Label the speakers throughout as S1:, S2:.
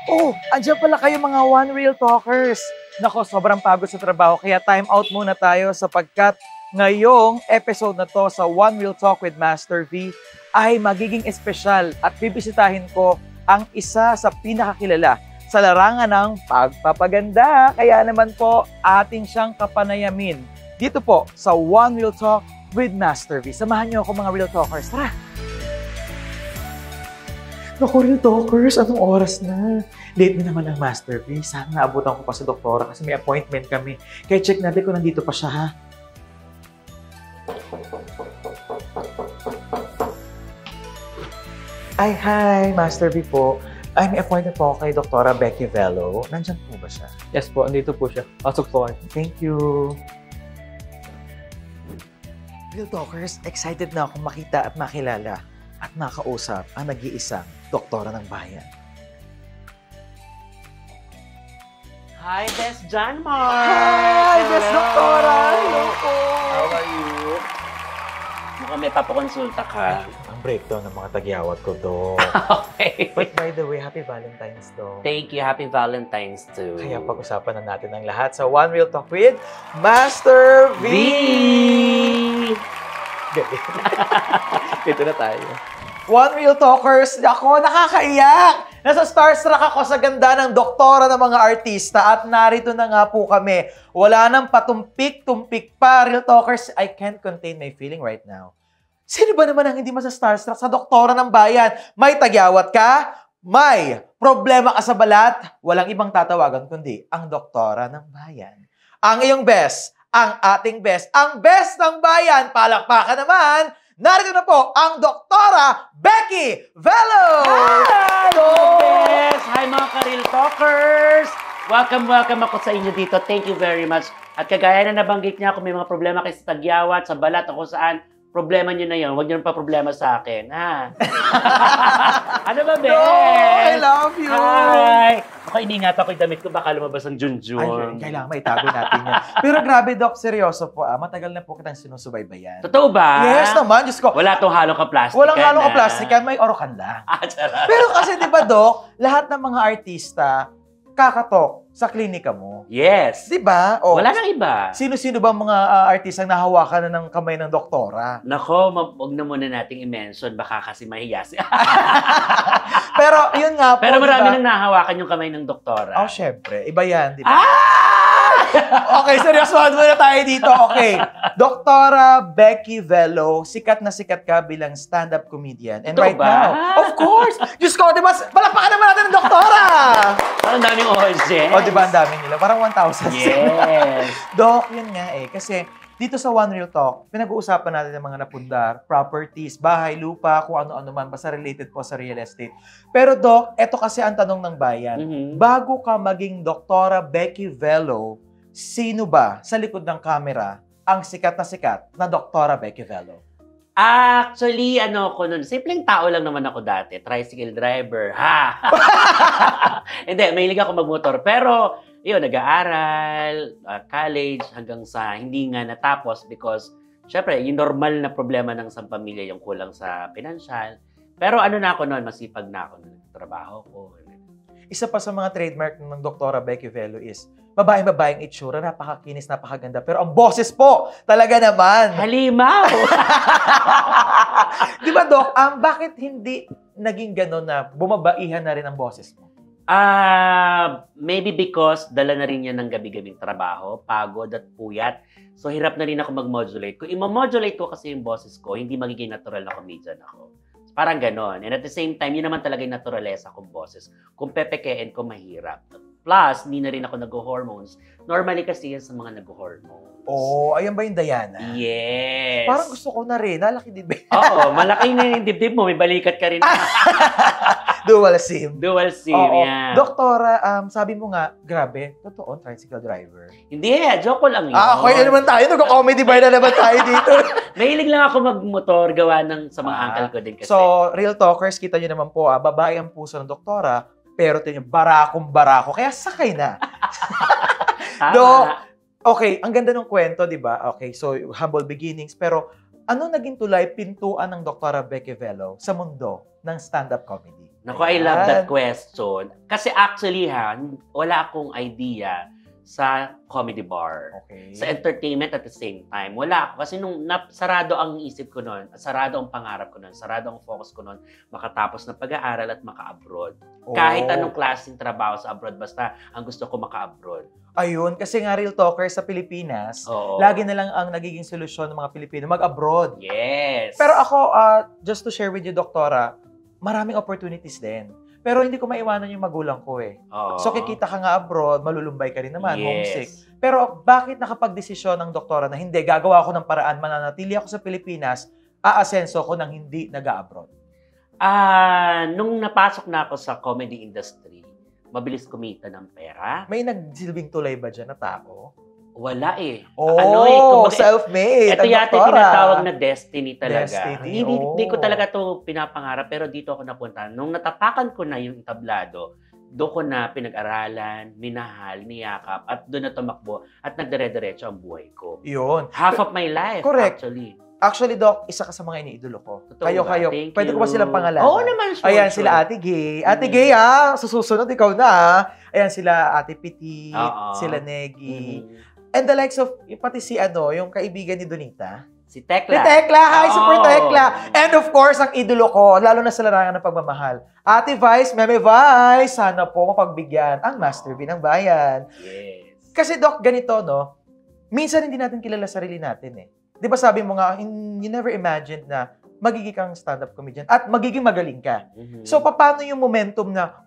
S1: Oh, andyan pala kayo mga One Real Talkers. Nako, sobrang pagod sa trabaho kaya time out muna tayo sapagkat ngayong episode na to sa One Real Talk with Master V ay magiging espesyal at bibisitahin ko ang isa sa pinakakilala sa larangan ng pagpapaganda. Kaya naman po ating siyang kapanayamin dito po sa One Real Talk with Master V. Samahan niyo ako mga Real Talkers. Tara! Naku, Real Talkers, anong oras na? Late na naman ang Master V. Sana naabutan ko pa sa doktora kasi may appointment kami. Kaya check natin kung nandito pa siya, ha? Ay, hi, Master V po. Ay, may appointment po ako kay Dr. Becky Velo. Nandyan po ba siya?
S2: Yes po, andito po siya. Pasok po kayo.
S1: Thank you. Real Talkers, excited na akong makita at makilala at makausap ang nag-iisang doktora ng bayan.
S3: Hi, Best John Mark!
S1: Hi, Best Doktora! Hello po!
S3: How are you? Mukhang may papakonsulta ka.
S1: Ang breakdown ng mga tagyawat ko, Dok.
S3: Okay.
S1: But by the way, Happy Valentine's, Dok.
S3: Thank you. Happy Valentine's too.
S1: Kaya pag-usapan na natin ang lahat sa One Real Talk with Master V! Dito na tayo. One Real Talkers, ako, nakakaiyak! Nasa starstruck ako sa ganda ng doktora ng mga artista at narito na nga po kami. Wala nang patumpik-tumpik pa, Real Talkers. I can't contain my feeling right now. Sino ba naman ang hindi masa-starstruck sa doktora ng bayan? May tagyawat ka? May problema ka sa balat? Walang ibang tatawagan kundi ang doktora ng bayan. Ang iyong best, ang ating best, ang best ng bayan, palakpakan naman, narito na po ang Doktora Becky Velo!
S3: Hi! Yes! Hi mga ka-Real Talkers! Welcome ako sa inyo dito. Thank you very much. At kagaya na nabanggit niya, kung may mga problema kayo sa tagyawat, sa balat, o kung saan, problema niyo na yun. Huwag niyo pa problema sa akin. Ha? Ano ba, Bes?
S1: I love you!
S3: Hi! Ako, iniingat ako yung damit ko. Baka lumabas ang junjun.
S1: Ay, kailangan may tago natin yan. Pero grabe, Doc, seryoso po. Matagal na po kitang sinusubaybayan.
S3: Totoo ba?
S1: Yes naman, Diyos ko.
S3: Wala tong halong ka-plastic.
S1: Walang halong ka-plastic, may orokan lang.
S3: Charot.
S1: Pero kasi, di ba, Doc, lahat ng mga artista, kakatok sa klinika mo.
S3: Yes.
S1: Di ba? O,
S3: Wala nang iba.
S1: sino-sino ba mga artista ang nahawakan na ng kamay ng doktora?
S3: Nako, wag na muna nating i-mention. Baka kasi mahiya siya.
S1: Pero, yun nga po,
S3: Pero marami
S1: diba?
S3: nang nahawakan yung kamay ng doktora.
S1: Oh, syempre. Iba yan, di ba?
S3: Ah!
S1: Okay, seryosohan muna tayo dito. Okay. Doktora Becky Velo, sikat na sikat ka bilang stand-up comedian. And
S3: Ito
S1: right
S3: ba?
S1: now, of course! Diyos ko, di ba? Palakpakan naman natin ng doktora!
S3: Parang daming audience.
S1: O, di ba ang dami nila? Parang 1,000.
S3: Yes.
S1: Doc, yun nga eh. Kasi dito sa One Real Talk, pinag-uusapan natin ng mga napundar, properties, bahay, lupa, kung ano-ano man, basta related po sa real estate. Pero Doc, eto kasi ang tanong ng bayan. Bago ka maging Doktora Becky Velo, sino ba sa likod ng camera ang sikat na Doktora Becky Velo?
S3: Actually, ano ko nun, simpleng tao lang naman ako dati. Tricycle driver. Ha! Hindi, mahilig ako magmotor. Pero, yun, nag-aaral, college, hanggang sa hindi nga natapos because, syempre, yung normal na problema ng isang pamilya yung kulang sa financial. Pero ano na ako nun, masipag na ako nun. Trabaho ko.
S1: Isa pa sa mga trademark ng Doktora Becky Velo is babaeng itsura, napakakinis, napakaganda. Pero ang boses po, talaga naman.
S3: Halimaw!
S1: Di ba, Doc, bakit hindi naging gano'n na bumabaihan na rin ang boses mo?
S3: Maybe because dala na rin yan ng gabi-gabing trabaho, pagod at puyat. So, hirap na rin ako mag-modulate. Kung i-modulate ko kasi yung boses ko, hindi magiging natural na comedian ako. Parang ganon. And at the same time, yun naman talaga yung naturalesa kong boses. Kung pepekein ko, mahirap. Plus, hindi na rin ako nag-hormones. Normally kasi yan sa mga nag-hormones.
S1: Oh, ayan ba yung Diana?
S3: Yes.
S1: Parang gusto ko na rin. Nalaki din ba?
S3: Oo, malaki na yung dibdib mo. May balikat ka rin.
S1: Dual SIM.
S3: Dual SIM,
S1: Oo.
S3: yan.
S1: Doktora, sabi mo nga, grabe, totoo, tricycle driver.
S3: Hindi, joke ko lang yun.
S1: Okay na naman tayo. Nag-comedy bar na naman tayo dito.
S3: Mahilig lang ako magmotor, gawa ng sa mga uncle ko din kasi.
S1: So, Real Talkers, kita nyo naman po, babae ang puso ng doktora, pero tingnan, barakong-barako. Kaya sakay na.
S3: Tama.
S1: Do, okay, ang ganda ng kwento, di ba? Okay, so humble beginnings. Pero ano naging tulay, pintuan ng Doktora Becky Velo sa mundo ng stand-up comedy?
S3: Naku, I love that
S1: Ayan.
S3: question. Kasi actually wala akong idea sa comedy bar.
S1: Okay.
S3: Sa entertainment at the same time. Wala ako. Kasi nung sarado ang isip ko noon, sarado ang pangarap ko noon, sarado ang focus ko noon, makatapos ng pag-aaral at maka-abroad. Kahit anong klaseng trabaho sa abroad, basta ang gusto ko maka-abroad.
S1: Ayun, kasi nga real talker sa Pilipinas,
S3: Oo.
S1: lagi na lang ang nagiging solusyon ng mga Pilipino mag-abroad.
S3: Yes.
S1: Pero ako, just to share with you, Doktora, maraming opportunities din. Pero hindi ko maiwanan yung magulang ko eh.
S3: Oo.
S1: So kikita ka nga abroad, malulumbay ka rin naman,
S3: Yes.
S1: homesick. Pero bakit nakapag-desisyon ng doktora na hindi, gagawa ko ng paraan, mananatili ako sa Pilipinas, aasenso ko nang hindi nag-abroad?
S3: Nung napasok na ako sa comedy industry, mabilis kumita ng pera.
S1: May nagsilbing tulay ba dyan na tao?
S3: Wala eh.
S1: Oh, self-made.
S3: Ito
S1: ang
S3: yata
S1: doktora.
S3: tinatawag na destiny talaga.
S1: Destiny,
S3: Hindi ko talaga to pinapangarap, pero dito ako napunta. Nung natapakan ko na yung entablado, doon ko na pinag-aralan, minahal, niyakap, at doon na tumakbo at nagdire-diretso ang buhay ko.
S1: Yun.
S3: Half of my life,
S1: Correct.
S3: actually.
S1: Actually, Doc, isa ka sa mga iniidolo ko.
S3: Totoo
S1: Kayo.
S3: ba? Thank
S1: Pwede
S3: you.
S1: ko ba silang pangalanan?
S3: Oo naman, sure.
S1: Ayan,
S3: sure.
S1: sila Ate Gay. Ate Gay, sa susunod, ikaw na, Ayan, sila Ate Petit,
S3: Oo.
S1: sila Negi.
S3: Mhm.
S1: And the likes of, pati si yung kaibigan ni Donita.
S3: Si Tekla.
S1: Si Tekla! Hi, super
S3: Oo.
S1: Tekla! And of course, ang idolo ko, lalo na sa larangan ng pagmamahal. Ate Vice, Meme Vice, sana po mapagbigyan ang Master B ng bayan.
S3: Yes.
S1: Kasi Doc, ganito, no? Minsan hindi natin kilala sarili natin eh. Di ba sabi mo nga, you never imagined na magiging kang stand-up comedian at magiging magaling ka.
S3: Mhm.
S1: So, paano yung momentum na,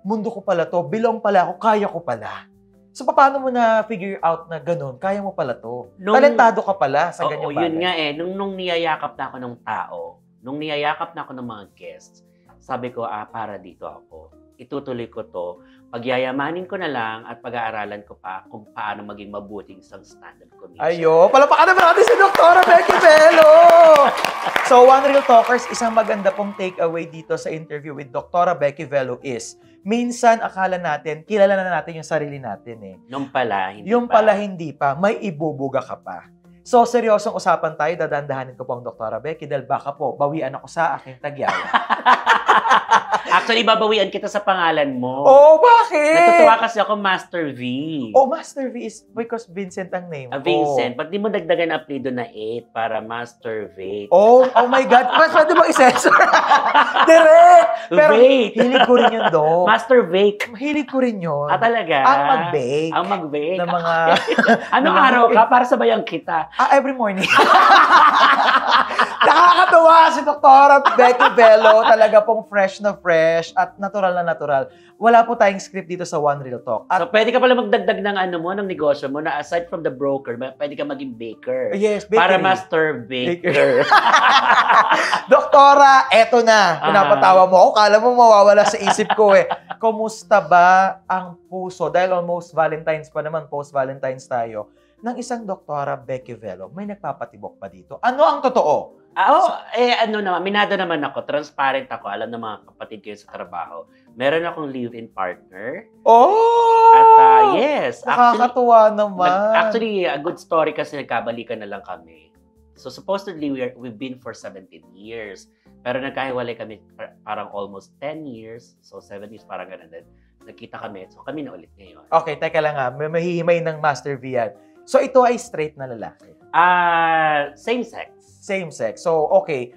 S1: mundo ko pala to, belong pala ako, kaya ko pala? So, paano mo na figure out na ganun, kaya mo pala to? Talentado ka pala sa ganyang bagay.
S3: Yun nga eh. Nung niyayakap na ako ng tao, nung niyayakap na ako ng mga guests, sabi ko, para dito ako. Itutuloy ko to. Pagyayamanin ko na lang at pag-aaralan ko pa kung paano maging mabuting isang stand-up comedian.
S1: Ayo, palapakan naman natin si Dr. Becky Bello! So, One Real Talkers, isang maganda pong takeaway dito sa interview with Dr. Becky Bello is, minsan akala natin, kilala na natin yung sarili natin eh.
S3: Nung pala, hindi
S1: Yung
S3: pa.
S1: pala hindi pa, may ibubuga ka pa. So, seryosong usapan tayo, dadandahanin ko po ang Dr. Becky dahil baka po, bawian ako sa aking tagyaya.
S3: Actually, babawian kita sa pangalan mo.
S1: Bakit?
S3: Natutuwa kasi ako Master V.
S1: Master V is because Vincent ang name ko.
S3: Vincent, ba't di mo dagdagan ang apelido na 8 para Master V?
S1: Oh my God. Pwede bang i-censor? Direct! Pero
S3: Wait.
S1: hilig ko rin yun, Do.
S3: Master Vake.
S1: Hilig ko rin yun.
S3: Talaga?
S1: Ang mag-bake.
S3: Ang mag-bake.
S1: Ng mga...
S3: Anong araw ka? Para sabayan kita.
S1: every morning. Nakakatuwa si Dr. Becky Bello. Talaga pong fresh na fresh at natural na natural. Wala po tayong script dito sa One Real Talk. At
S3: So, pwede ka pala magdagdag ng ng negosyo mo na aside from the broker, pwede ka maging baker.
S1: yes, bakery.
S3: Para Master Baker.
S1: Doktora, eto na. Pinapatawa mo ako. Kala mo mawawala sa isip ko eh. Kumusta ba ang puso? Dahil almost Valentine's pa naman, post-Valentine's tayo. Ng isang Doktora Becky Bello, may nagpapatibok pa dito. Ano ang totoo?
S3: Minado naman ako. Transparent ako. Alam ng mga kapatid ko sa trabaho. Meron akong live-in partner. At yes.
S1: Nakakatuwa naman.
S3: Actually, a good story kasi nagkabalikan na lang kami. So supposedly, we've been for 17 years. Pero nagkahiwalay kami parang almost 10 years. So 7 years parang ganun din. Nagkita kami. So kami na ulit ngayon.
S1: Okay, teka lang May mahihimay ng Master V yan. So ito ay straight na lalaki.
S3: Same sex.
S1: Same sex. So, okay.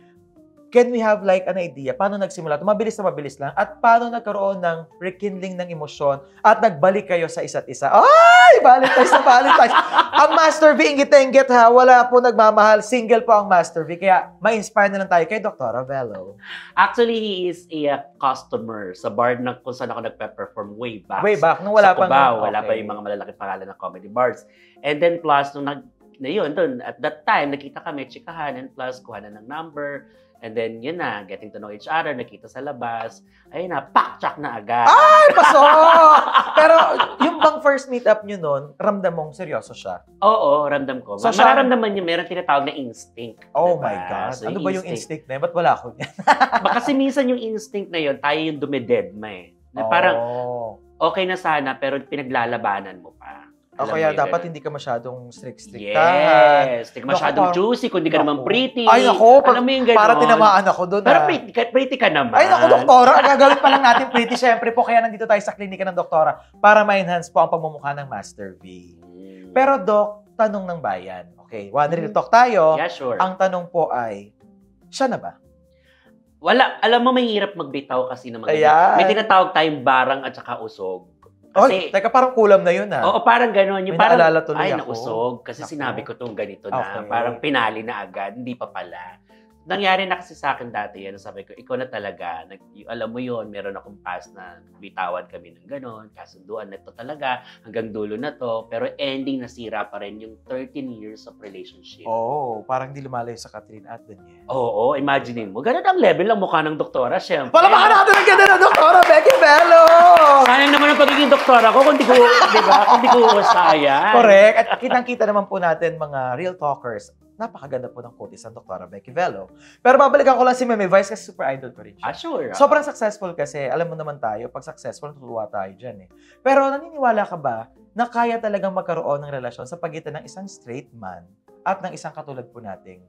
S1: Can we have like an idea? Paano nagsimula? Mabilis na mabilis lang. At paano nagkaroon ng rekindling ng emosyon at nagbalik kayo sa isa't isa? Ay! Valentine's na Valentine's! Ang Master V, inggit-inggit ha. Wala po nagmamahal. Single po ang Master V. Kaya ma-inspire na lang tayo kay Dr. Bello.
S3: Actually, he is a customer sa bar na kung saan ako nagpe-perform way back.
S1: Way back. Nung wala
S3: sa
S1: pang...
S3: Cubao, wala pa yung mga malalaking pangalan ng comedy bars. And then plus, nung at that time, nakita kami, chikahan, and plus, kuha na ng number. And then, yun na, getting to know each other, nakita sa labas. Ayun na, pak-chak na agad.
S1: Ay, pasok! Pero yung bang first meet-up nyo nun, ramdam mong seryoso siya?
S3: Oo, ramdam ko.
S1: So,
S3: Mararamdaman niyo, meron tinatawag na instinct.
S1: Oh
S3: diba?
S1: my God.
S3: So,
S1: Ano ba yung instinct na yun? Ba't wala ako yan?
S3: Kasi minsan yung instinct na yun, tayo yung dumidedma eh. Na parang, okay na sana, pero pinaglalabanan mo pa.
S1: O
S3: Alam
S1: kaya
S3: mo yun,
S1: dapat
S3: ganun.
S1: hindi ka masyadong strict-strict.
S3: Yes. Hindi ka masyadong
S1: Naku,
S3: juicy, kung di ka naman
S1: naku.
S3: pretty.
S1: Ay, naku.
S3: Alam mo yung gano'n.
S1: Para tinamaan ako doon.
S3: Pero pretty ka naman.
S1: Ay, naku, doktora. Gagawin pa lang natin pretty. Siyempre po, kaya nandito tayo sa klinika ng doktora para ma-enhance po ang pagmumukha ng Master V. Pero, Dok, tanong ng bayan. Okay, one real talk tayo.
S3: Yeah, sure.
S1: Ang tanong po ay, siya na ba?
S3: Wala. Alam mo, mahirap magbitaw kasi ng mga
S1: Ayan.
S3: ganyan. May tinatawag tayong barang at saka usog.
S1: Oy,
S3: Kasi,
S1: teka, parang kulam na yun,
S3: oo, parang gano'n.
S1: May
S3: Yung parang,
S1: naalala tuloy
S3: ay,
S1: ako.
S3: nausog. Kasi
S1: Naku.
S3: sinabi ko tong ganito na.
S1: Okay.
S3: Parang pinali na agad. Hindi pa pala. Nangyari na kasi sa akin dati yan. Sabi ko, ikaw na talaga. Alam mo yon, meron akong past na bitawan kami ng gano'n. Kasunduan na ito talaga. Hanggang dulo na to. Pero ending, nasira pa rin yung 13 years of relationship.
S1: Oh, parang di lumalayo sa Catherine at Daniel.
S3: Oo, imaginein mo. Ganun ang level ng mukha ng doktora, syempre.
S1: Palamakan natin ang ganda ng Doktora Becky Bello!
S3: Sayang naman ang pagiging doktora ko kung di ko, di ba? Kung di ko sayang.
S1: Correct. At kitang-kita naman po natin mga real talkers. Napakaganda po ng quotes ng Doktora Becky Bello. Pero babalikan ko lang si Meme Vice kasi super idol ko rin siya.
S3: Sure.
S1: Sobrang successful kasi, alam mo naman tayo, pag successful, natutuwa tayo dyan eh. Pero naniniwala ka ba na kaya talagang magkaroon ng relasyon sa pagitan ng isang straight man at ng isang katulad po nating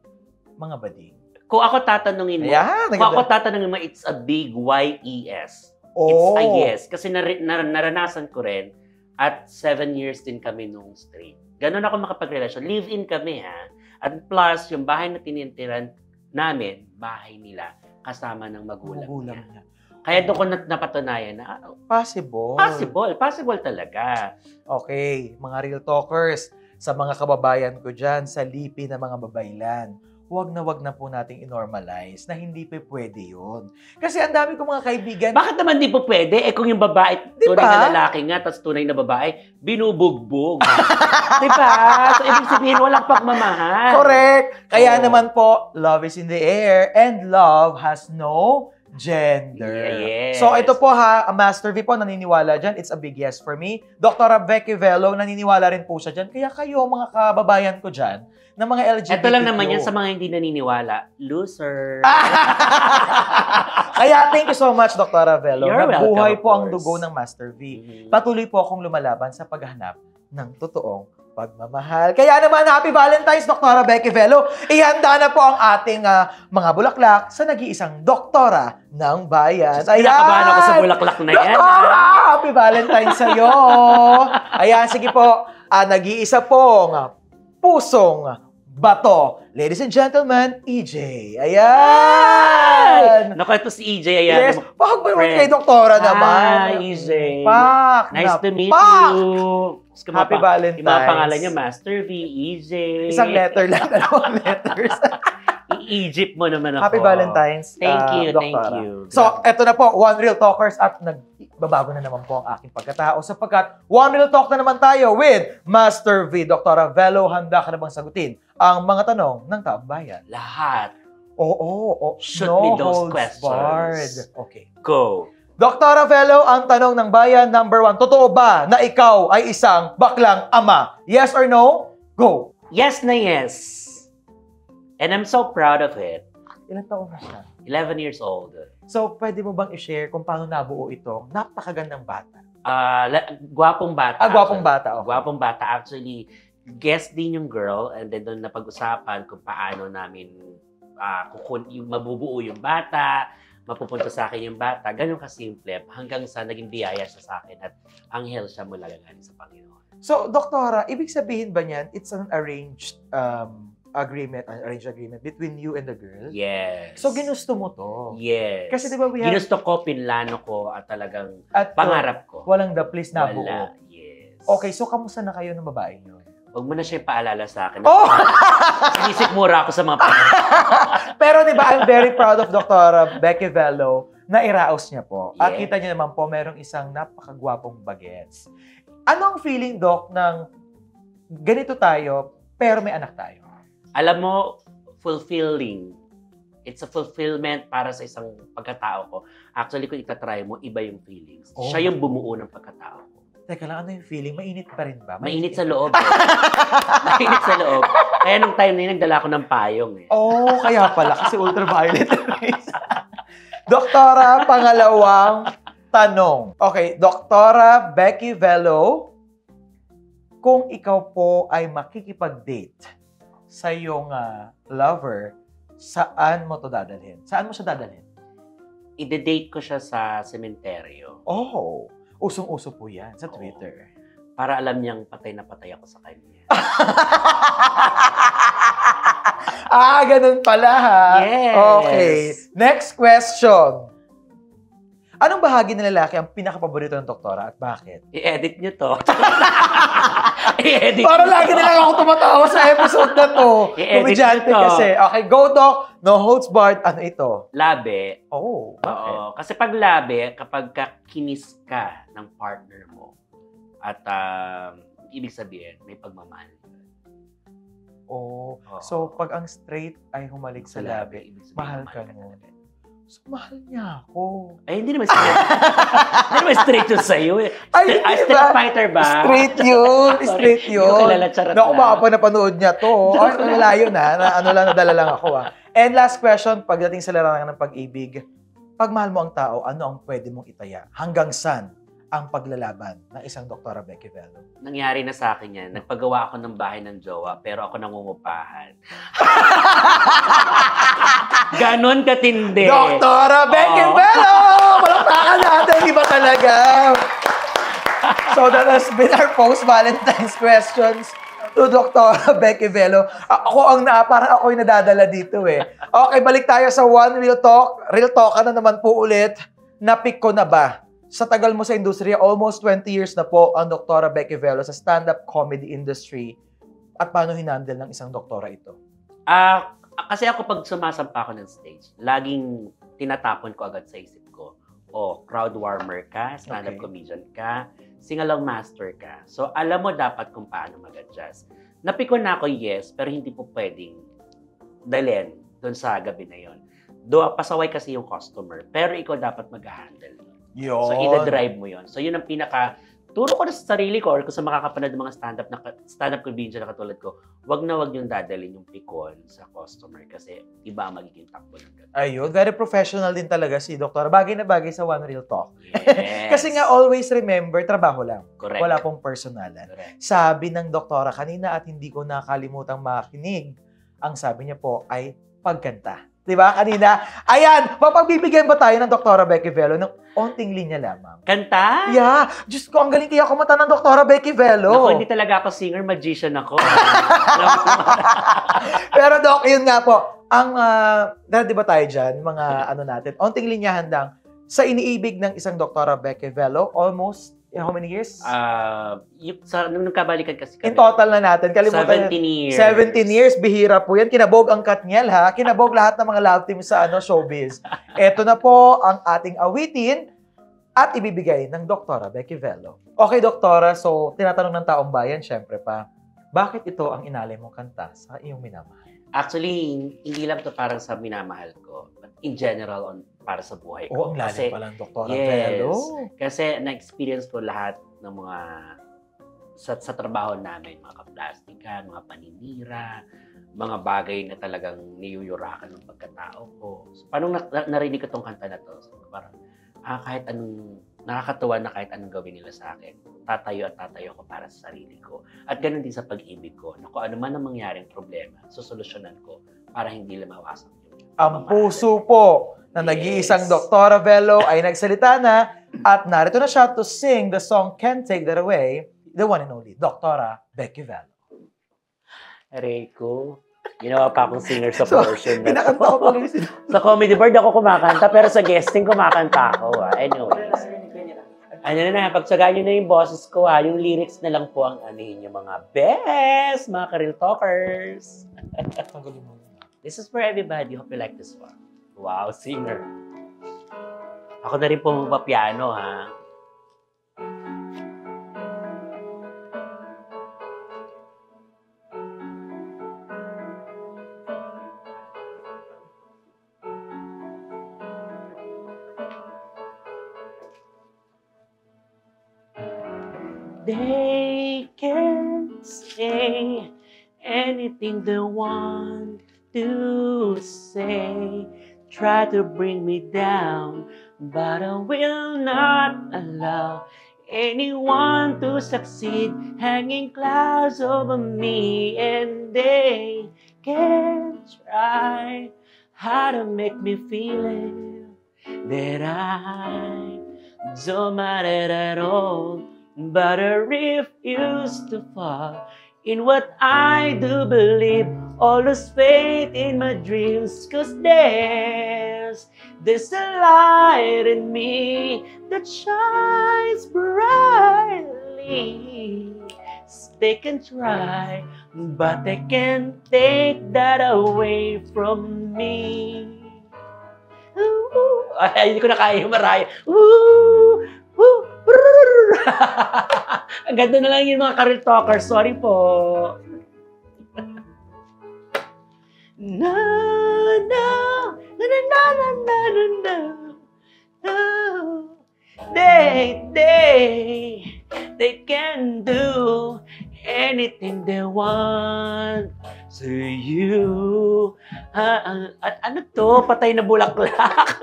S1: mga bading?
S3: Kung ako tatanungin mo,
S1: Ayan,
S3: kung ako tatanungin mo, it's a big Y-E-S. It's a yes. Kasi naranasan ko rin at 7 years din kami nung straight. Ganon ako makapagrelasyon. Live-in kami ha. At plus, yung bahay na tinintiran namin, bahay nila, kasama ng magulang niya. Kaya doon ko napatunayan na
S1: Possible.
S3: Possible talaga.
S1: Okay, mga real talkers, sa mga kababayan ko dyan, sa lipi na mga babaylan, wag na po nating i-normalize na hindi pa pwede yun. Kasi ang dami kong mga kaibigan.
S3: Bakit naman di po pwede? Eh kung yung babae,
S1: Diba?
S3: tunay na lalaki nga, tapos tunay na babae, binubugbog. Diba? So, ibig sabihin, walang pagmamahal.
S1: Correct. Kaya
S3: Oo.
S1: naman po, love is in the air and love has no gender.
S3: Yes.
S1: So ito po ha, Master V po naniniwala dyan. It's a big yes for me. Dr. Becky Bello, naniniwala rin po siya dyan. Kaya kayo, mga kababayan ko dyan, na mga LGBTQ.
S3: Ito lang naman yan sa mga hindi naniniwala. Loser.
S1: Kaya thank you so much, Dr. Bello.
S3: You're welcome,
S1: Nabuhay
S3: of
S1: po ang
S3: course.
S1: dugo ng Master V.
S3: Mhm.
S1: Patuloy po akong lumalaban sa paghahanap ng totoong pagmamahal. Kaya naman, Happy Valentine's, Dr. Becky Bello. Ihanda na po ang ating mga bulaklak sa nag-iisang doktora ng bayan.
S3: Kinakabahan ako sa bulaklak na yan.
S1: Doktora! Happy Valentine's sa'yo! Ayan, sige po. Nag-iisa pong pusong bato. Ladies and gentlemen, EJ. Ayan!
S3: Naku, ito si EJ. Ayan.
S1: Yes. Pak ba naman kay doktora naman?
S3: Hi, EJ.
S1: Pak!
S3: Nice to meet
S1: Pak!
S3: you.
S1: Happy Valentine's.
S3: Yung mga pangalan niya, Master V, EJ.
S1: Isang letter lang, dalawang letters.
S3: I-Egypt mo naman ako.
S1: Happy Valentine's,
S3: Thank you,
S1: Doktora.
S3: thank you.
S1: So, eto na po, One Real Talkers at nagbabago na naman po ang aking pagkatao sapagkat One Real Talk na naman tayo with Master V. Dr. Bello, handa ka na bang sagutin ang mga tanong ng taong bayan?
S3: Lahat.
S1: Oo.
S3: Shoot
S1: No
S3: me those
S1: holds
S3: questions.
S1: barred. Okay.
S3: Go.
S1: Dr. Bello, ang tanong ng bayan, number 1, totoo ba na ikaw ay isang baklang ama? Yes or no? Go!
S3: Yes na yes. And I'm so proud of it.
S1: Ilan taon na siya?
S3: 11 years old.
S1: So, pwede mo bang i-share kung paano nabuo ito? Napakagandang bata.
S3: Gwapong bata.
S1: Gwapong
S3: actually.
S1: bata. Okay.
S3: Gwapong bata. Actually, guest din yung girl and then doon napag-usapan kung paano namin yung mabubuo yung bata, mapupunta sa akin yung bata. Ganun kasimple. Hanggang sa naging biyaya siya sa akin at anghel siya mula galing sa Panginoon.
S1: So, Doktora, ibig sabihin ba niyan, it's an arranged agreement between you and the girl?
S3: Yes.
S1: So, ginusto mo to?
S3: Yes.
S1: Kasi di ba we have...
S3: Ginusto ko, pinlano ko at talagang
S1: At
S3: pangarap ko.
S1: walang the please na buo.
S3: Wala. Yes.
S1: Okay, so kamusta na kayo ng babae niyo?
S3: Huwag mo na siya paalala sa akin.
S1: Oh!
S3: Sinisik mura ako sa mga
S1: Pero di ba, I'm very proud of Dr. Becky Bello na iraos niya po. At
S3: Yeah.
S1: kita niyo naman po, merong isang napakagwapong bagets. Anong feeling, Doc, ng ganito tayo, pero may anak tayo?
S3: Alam mo, fulfilling. It's a fulfillment para sa isang pagkatao ko. Actually, kung itatry mo, iba yung feelings.
S1: Oh.
S3: Siya yung bumuo ng pagkatao ko.
S1: Teka lang, ano yung feeling? Mainit pa rin ba?
S3: Mainit sa loob. Mainit sa loob. Kaya nung time na yun, nagdala ko ng payong.
S1: Oh, kaya pala. Kasi ultraviolet. Doktora, pangalawang tanong. Okay, Doktora Becky Bello, kung ikaw po ay makikipag-date sa iyong lover, saan mo to dadalhin? Saan mo siya dadalhin?
S3: Ide-date ko siya sa sementeryo.
S1: Oh, usong-uso po yan sa Twitter.
S3: Para alam niyang patay na patay ako sa kanya.
S1: Ganun pala ha.
S3: Yes.
S1: Okay. Next question. Anong bahagi ng lalaki ang pinaka-paborito ng doktora at bakit?
S3: I-edit niyo to. I-edit
S1: Para
S3: niyo
S1: lagi
S3: to.
S1: na lang ako tumatawa sa episode na to.
S3: I-edit
S1: Komedyante
S3: nyo to.
S1: kasi. Okay, go doc. No holds barred. Ano ito?
S3: Labi.
S1: Oh, bakit?
S3: Oo. Kasi pag labi, kapag kinis ka ng partner mo, at ibig sabihin, may pagmamahal.
S1: Oh,
S3: Oo.
S1: so pag ang straight ay humalik sa labi,
S3: ibig sabihin,
S1: mahal ka mo. So, mahal niya ako.
S3: Ay, hindi naman straight. Hindi naman straight yun sa'yo eh.
S1: Ay, hindi
S3: Street
S1: ba?
S3: fighter ba?
S1: Straight yun.
S3: Sorry.
S1: Straight
S3: Hindi ko
S1: yun.
S3: kilala, charot
S1: Naku,
S3: lang.
S1: baka pa napanood niya to. Ay, wala yun ha. Nadala lang ako ha. And last question, pagdating sa larangan ng pag-ibig, pag mahal mo ang tao, ano ang pwede mong itaya? Hanggang saan ang paglalaban ng isang Doktora Becky Bello?
S3: Nangyari na sa akin yan. Nagpagawa ako ng bahay ng jowa, pero ako nangungupahan. Ganon katindi.
S1: Doktora Becky
S3: Oo.
S1: Bello! Palakpakan natin, di ba talaga? So that has been our post-Valentine's questions to Dr. Becky Bello. Parang ako yung nadadala dito eh. Okay, balik tayo sa One Real Talk. Real Talk, ano naman po ulit? Napick ko na ba? Sa tagal mo sa industriya, almost 20 years na po ang Dr. Becky Bello sa stand-up comedy industry. At paano hinandle ng isang doktora ito?
S3: Kasi ako pag sumasampa ako ng stage, laging tinatapon ko agad sa isip ko, crowd warmer ka, stand-up comedian ka, sing-along master ka. So, alam mo dapat kung paano mag-adjust. Napikon na ako, yes, pero hindi po pwedeng dalhin doon sa gabi na yon. Pasaway kasi yung customer, pero ikaw dapat mag-handle.
S1: Yun.
S3: So, ida-drive mo yon. So, yun ang turo ko na sa sarili ko or kung sa makakapanood ng mga stand-up comedian na katulad ko, wag yung dadalhin yung pikon sa customer kasi iba ang magiging takbo ng gabi.
S1: Ayun, very professional din talaga si Doktora. Bagay na bagay sa One Real Talk.
S3: Yes.
S1: Kasi nga, always remember, trabaho lang.
S3: Correct.
S1: Wala pong personalan.
S3: Correct.
S1: Sabi ng doktora kanina at hindi ko nakalimutang makinig, ang sabi niya po ay pagkanta. Di ba? Kanina. Ayan, mapagbibigyan ba tayo ng Doktora Becky Bello ng onting linya lamang?
S3: Kanta?
S1: Yeah. Diyos ko, ang galing kaya kumanta ng Doktora Becky Bello.
S3: Naku, hindi talaga ako singer, magician ako.
S1: Pero Doc, yun nga po, ang, di ba tayo dyan, mga ano natin, onting linyahan lang, sa iniibig ng isang Doktora Becky Bello, almost, how many years?
S3: Nung kabalikan kasi
S1: In total na natin, kalimutan
S3: 17 years.
S1: 17 years, bihira po yan. Kinabog ang Katniel ha. Kinabog lahat ng mga love team sa showbiz. Ito na po ang ating awitin at ibibigay ng Doktora Becky Bello. Okay, Doktora, so tinatanong ng taong bayan, syempre pa, bakit ito ang inalay mong kanta sa iyong minamahal?
S3: Actually, hindi lang to para sa minamahal ko, but in general, para sa buhay ko.
S1: Ang lalim pala ng Doktora
S3: yes,
S1: Bello.
S3: Kasi na-experience ko lahat ng mga sa trabaho namin, mga kaplastikan, mga paninira, mga bagay na talagang niyuyurakan ng pagkatao ko. So, paano narinig ko tong kanta na to? So, parang, kahit anong, nakakatuwa na kahit anong gawin nila sa akin, tatayo ako para sa sarili ko. At ganun din sa pag-ibig ko, na kung ano man ang mangyaring problema, susolusyonan ko para hindi lumawasan yung
S1: Ang puso po na nag-iisang Doktora Bello ay nagsalita na at narito na siya to sing the song Can't Take That Away, the one and only Doktora Becky Bello.
S3: Rico, ginawa pa akong singer sa portion na
S1: Pinakanta ko tuloy si
S3: Sa comedy board ako kumakanta, pero sa guesting kumakanta ako. Anyways. Ano na, pagsagaan nyo na yung boses ko yung lyrics na lang po ang anihin yung mga best, mga ka-real talkers. This is for everybody. Hope you like this one. Wow, singer. Ako na rin po magpapiano, ha? They can say anything they want to say, try to bring me down, but I will not allow anyone to succeed, hanging clouds over me, and they can try how to make me feel it, that I don't matter at all, but I refuse to fall in what I do believe, always faith in my dreams, 'cause there's a light in me that shines brightly. They can try, but they can't take that away from me. Ooh, ay, hindi ko na kaya yung Mariah. Ooh, ooh, ang ganda na lang yung mga career talkers. Sorry po. Na, na, na, na, na, na, na, na, na. Oh, they can do anything they want to you. At ano to? Patay na bulaklak.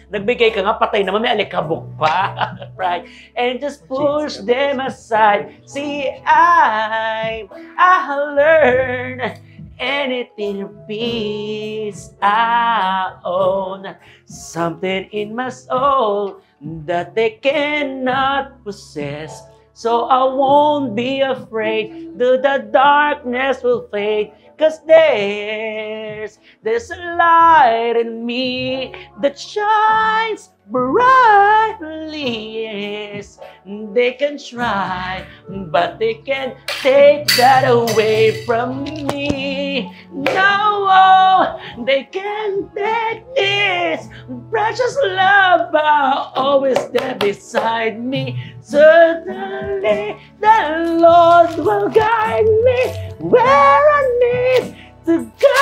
S3: Nagbigay ka nga, patay naman, may alikabok pa. Right? And just push them aside. See, I'll learn anything in peace I own. Something in my soul that they cannot possess. So I won't be afraid that the darkness will fade. 'Cause there's a light in me that shines brightly. Yes, they can try, but they can't take that away from me. No, they can't take this precious love always there beside me. Certainly, the Lord will guide me where I need to go.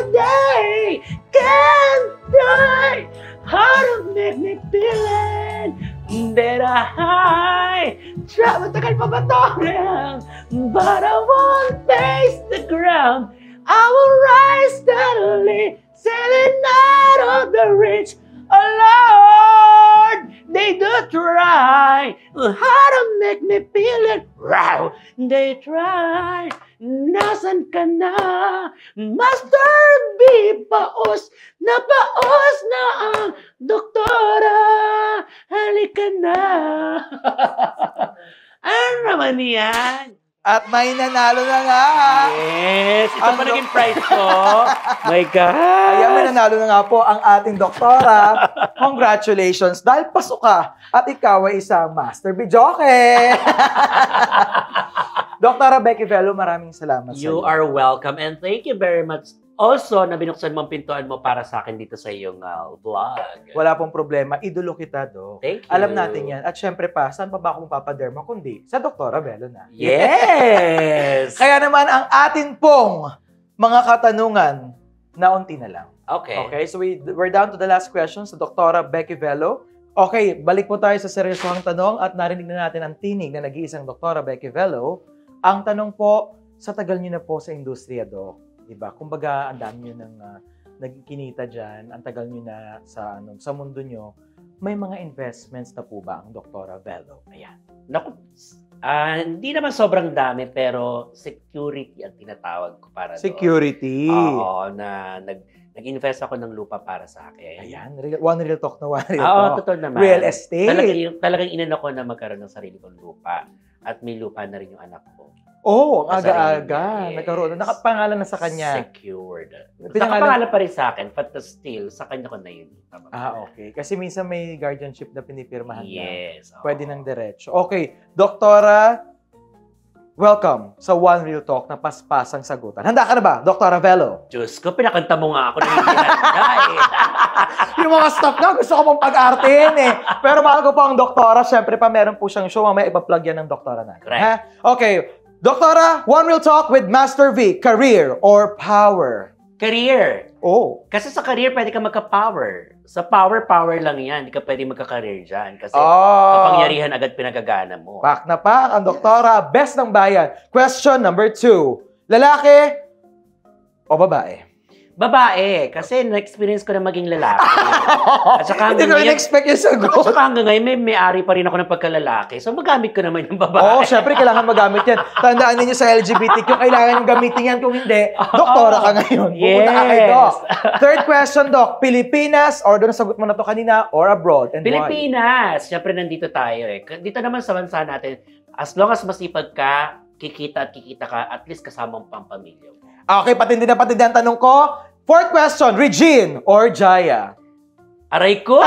S3: They can't die how to make me feel it, that I try. Matagal pa ba to? But I won't face the ground. I will rise steadily, sailing out of the reach. Oh Lord, they do try how to make me feel it. Wow, they try. Nasaan ka na? Master B, paus na ang doktora. Halika na. Ano naman yan?
S1: At may nanalo na nga.
S3: Yes, ito pa naging prize ko. My God.
S1: Ayan, may nanalo na nga po ang ating doktora. Congratulations, dahil pasok ka at ikaw ay isang Master Bijoke. Dr. Becky Velo, maraming salamat sa iyo.
S3: You are welcome and thank you very much also na binuksan mo ang pintuan mo para sa akin dito sa iyong vlog.
S1: Wala pong problema. Idolo kita, Dok.
S3: Thank you.
S1: Alam natin yan. At syempre pa, saan pa ba akong papaderma kundi sa Dr. Velo na?
S3: Yes!
S1: Kaya naman ang atin pong mga katanungan na unti na lang.
S3: Okay.
S1: Okay, so we're down to the last question sa Dr. Becky Velo. Okay, balik po tayo sa seryosohang tanong at narinig na natin ang tinig na nag-iisang Dr. Becky Velo. Ang tanong po, sa tagal niyo na po sa industriya, Doc, diba? Kumbaga, ang dami niyo nang nagkinita dyan, ang tagal niyo na sa mundo niyo, may mga investments na po ba ang Dr. Velo? Ayan.
S3: Naku, hindi naman sobrang dami, pero security ang tinatawag ko para
S1: Security.
S3: doon. Oo, na nag-invest ako ng lupa para sa akin.
S1: Ayan, one real talk na one real
S3: Oo,
S1: talk.
S3: totoo naman.
S1: Real estate.
S3: Talagang inano ko na magkaroon ng sarili kong lupa. At may lupa na rin yung anak ko.
S1: Oh, ang
S3: Sa
S1: aga-aga.
S3: sarili.
S1: Nagkaroon. Nakapangalan na sa kanya.
S3: Secured.
S1: Pinangalan-
S3: Nakapangalan pa rin sa akin, but still, sa kanya ko na yun.
S1: Okay. Kasi minsan may guardianship na pinipirmahan na.
S3: Yes.
S1: Pwede ng diretso. Okay, Doktora, welcome sa One Real Talk na paspasang sagutan. Handa ka na ba, Doktora Velo?
S3: Diyos ko, pinakanta mo nga ako. Nangyayari.
S1: Yung mga staff na, gusto ko pong pag-artein eh. Pero bago po ang Doktora, syempre pa meron po siyang show. Mamaya ipa-plug yan ng Doktora natin.
S3: Correct.
S1: Ha? Okay, Doktora, One Real Talk with Master V. Career or power?
S3: Career.
S1: Oh.
S3: Kasi sa career, pwede ka magka-power. Sa power lang yan. Hindi ka pwede magka-career dyan. Kasi
S1: Oh.
S3: kapangyarihan agad pinagagana mo.
S1: Pak na pak ang Doktora, best ng bayan. Question number 2. Lalaki o babae?
S3: Babae, kasi na-experience ko na maging lalaki. At saka
S1: Hindi ko in-expect yung sagot.
S3: At saka hanggang ngayon, may-ari pa rin ako ng pagkalalaki. So, magamit ko naman yung babae.
S1: Oo, syempre kailangan magamit yan. Tandaan ninyo sa LGBTQ, kailangan yung gamitin yan. Kung hindi, doktora ka ngayon. Pupunta ka kay Doc. Third question, Doc. Pilipinas, or doon nasagot mo na to kanina, or abroad? And
S3: Pilipinas. Syempre, nandito tayo eh. Dito naman sa bansa natin, as long as masipag ka, kikita ka, at least kasama ang pampamilya mo.
S1: Okay, patindi na patindi ang tanong ko. Fourth question, Regine or Jaya?
S3: Aray ko!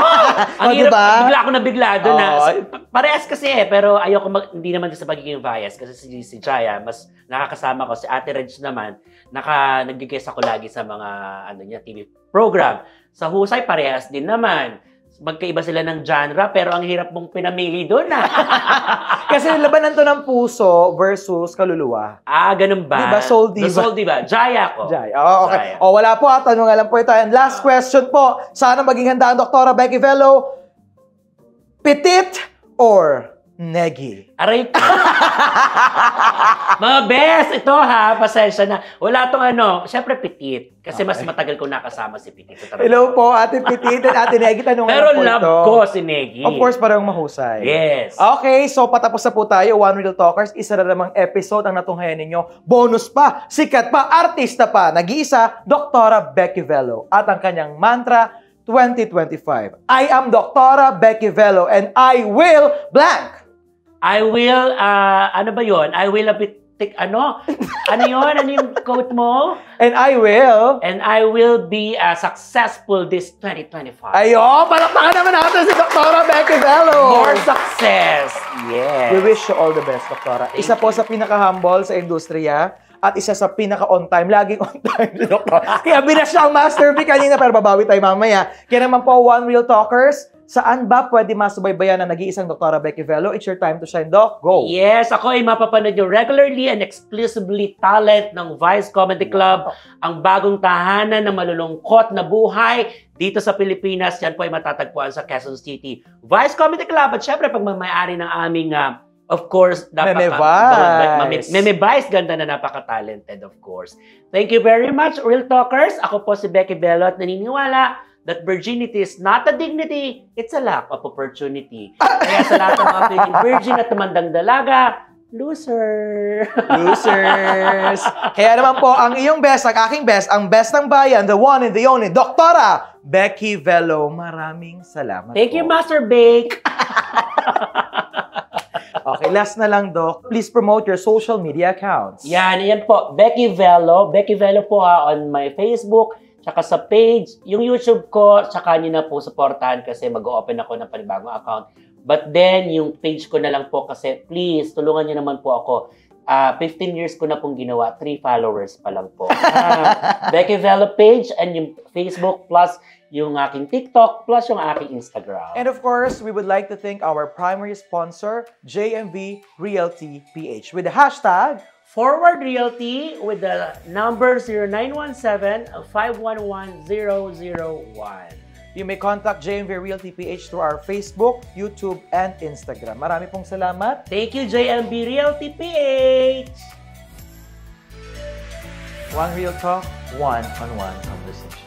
S3: Ang hirap,
S1: diba?
S3: bigla ako nabigla doon na. Parehas kasi eh, pero ayoko hindi naman sa pagiging bias kasi si Jaya, mas nakakasama ko. Si Ate Reg naman, nag-guest ako lagi sa mga TV program. Sa Husay, parehas din naman. Magkaiba sila ng genre, pero ang hirap mong pinamili doon
S1: Kasi labanan to ng puso versus kaluluwa.
S3: Ganun ba?
S1: Diba, soul diva?
S3: Soul diva. Jaya ko.
S1: Jaya. Oh, okay.
S3: Jaya.
S1: Wala po. Tanong nga lang po ito. And last question po. Sana maging handa ang Doktora Becky Velo. Petit or negi?
S3: Aray ko. Mga best, ito ha, pasensya na. Wala tong syempre Petit. Kasi mas matagal ko nakasama si Petit.
S1: Hello po, Ate Petit and Ate Negi. Tanong
S3: pero
S1: po
S3: love
S1: ito.
S3: ko si Negi.
S1: Of course, parang mahusay.
S3: Yes.
S1: Okay, so patapos na po tayo. One Real Talkers. Isa na namang episode ang natunghayan ninyo. Bonus pa, sikat pa, artista pa. Nag-iisa, Doktora Becky Velo. At ang kanyang mantra, 2025. I am Doktora Becky Velo and I will blank.
S3: I will, ano ba yon? I will a bit, ano yun? Ano yung quote mo?
S1: And I will.
S3: And I will be successful this 2025.
S1: Ayo, palakpakan naman natin si Doktora Becky Velo.
S3: More success. Yes.
S1: We wish you all the best, Doktora. Isa po sa pinaka-humble sa industriya at isa sa pinaka-on time. Laging on time si Doktora. Kaya binash siya ang Master B kanina, pero babawi tayo mamaya. Kaya naman po, One Real Talkers, saan ba pwede masubaybayan na nag-iisang Doktora Becky Velo? It's your time to shine, Doc. Go!
S3: Yes, ako ay mapapanood nyo regularly and exclusively talent ng Vice Comedy Club. Ang bagong tahanan ng malulungkot na buhay dito sa Pilipinas. Yan po ay matatagpuan sa Quezon City. Vice Comedy Club. At syempre, pag may-ari ng aming, of course,
S1: Meme Vice.
S3: Meme Vice, ganda na napaka-talented, of course. Thank you very much, Real Talkers. Ako po si Becky Velo at naniniwala that virginity is not a dignity, it's a lack of opportunity. Kaya sa lahat ng mga feeling virgin at tumandang dalaga, loser!
S1: Losers! Kaya naman po, ang iyong best, ang aking best, ang best ng bayan, the one and the only, Doktora Becky Velo. Maraming salamat
S3: Thank
S1: po.
S3: you, Master Bake!
S1: Okay, last na lang, Doc. Please promote your social media accounts.
S3: Yan po. Becky Velo. Becky Velo po on my Facebook, tsaka sa page, yung YouTube ko, tsaka nyo na po supportahan kasi mag-open ako ng panibagong account. But then, yung page ko na lang po kasi, please, tulungan nyo naman po ako. 15 years ko na pong ginawa, 3 followers pa lang po. Becky Velo page and yung Facebook plus yung aking TikTok plus yung aking Instagram.
S1: And of course, we would like to thank our primary sponsor, JMV Realty PH, with the hashtag
S3: Forward Realty with the number 0917-511-001.
S1: You may contact JMV Realty PH through our Facebook, YouTube, and Instagram. Marami pong salamat.
S3: Thank you, JMB Realty PH!
S1: One Real Talk, one-on-one conversation.